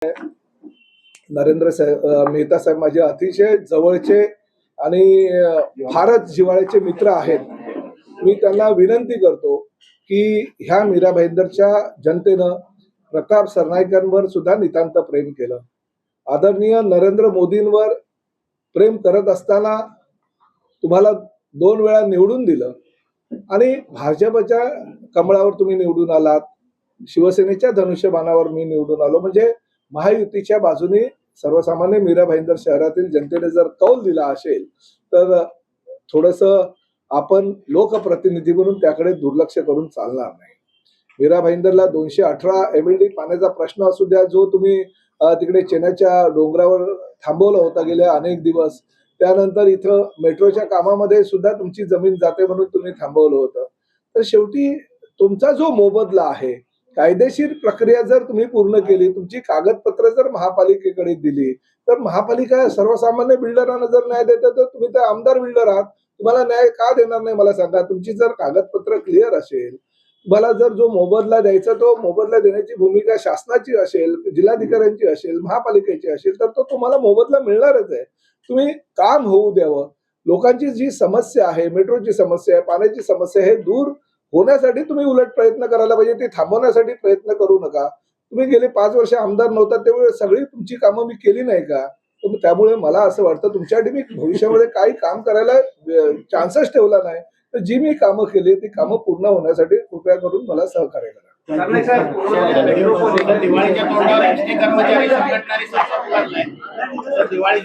नरेंद्र साहेब मेहता साहेब माझे अतिशय जवळचे आणि फारच जिव्हाळ्याचे मित्र आहेत. मी त्यांना विनंती करतो की ह्या मीरा भाईंदरच्या जनतेनं प्रताप सरनाईकांवर सुद्धा नितांत प्रेम केलं. आदरणीय नरेंद्र मोदींवर प्रेम करत असताना तुम्हाला 2 वेळा निवडून दिलं आणि भाजपच्या कमळावर तुम्ही निवडून आलात. शिवसेनेच्या धनुष्यबाणावर मी निवडून आलो. म्हणजे महायुतीच्या बाजूने सर्वसामान्य मीरा भाईंदर शहरातील जनतेने जर कौल दिला असेल तर थोडंसं आपण लोकप्रतिनिधी म्हणून त्याकडे दुर्लक्ष करून चालणार नाही. मीरा भाईंदरला 218 MLD पाण्याचा प्रश्न असू द्या, जो तुम्ही तिकडे चेन्नईच्या डोंगरावर थांबवलं होता गेले अनेक दिवस. त्यानंतर इथं मेट्रोच्या कामामध्ये सुद्धा तुमची जमीन जाते म्हणून तुम्ही थांबवलं होतं. तर शेवटी तुमचा जो मोबदला आहे, कायदेशीर प्रक्रिया जर तुम्ही पूर्ण केली, तुमची कागदपत्र जर महापालिकेकडे दिली, तर महापालिका सर्वसामान्य बिल्डरांना जर न्याय देतात तर तुम्ही तर आमदार बिल्डर आहात, तुम्हाला न्याय का देणार नाही मला सांगा. तुमची जर कागदपत्र क्लिअर असेल, तुम्हाला जर जो मोबदला द्यायचा तो मोबदला देण्याची भूमिका शासनाची असेल, जिल्हाधिकाऱ्यांची असेल, महापालिकेची असेल, तर तो तुम्हाला मोबदला मिळणारच आहे. तुम्ही काम होऊ द्यावं. लोकांची जी समस्या आहे, मेट्रोची समस्या आहे, पाण्याची समस्या आहे, हे दूर होण्यासाठी तुम्ही उलट प्रयत्न करायला पाहिजे. ते थांबवण्यासाठी प्रयत्न करू नका. तुम्ही गेले 5 वर्ष आमदार नव्हता त्यावेळी सगळी तुमची कामं मी केली नाही का? त्यामुळे मला असं वाटतं तुमच्यासाठी मी भविष्यामध्ये काही काम करायला चान्सच ठेवला नाही. तर जी मी कामं केली ती कामं पूर्ण होण्यासाठी कृपया करून मला सहकार्य करा. दिवाळीच्या तोंडावर एसटी कर्मचारी संघटनांनी संप पुकारलाय. दिवाळी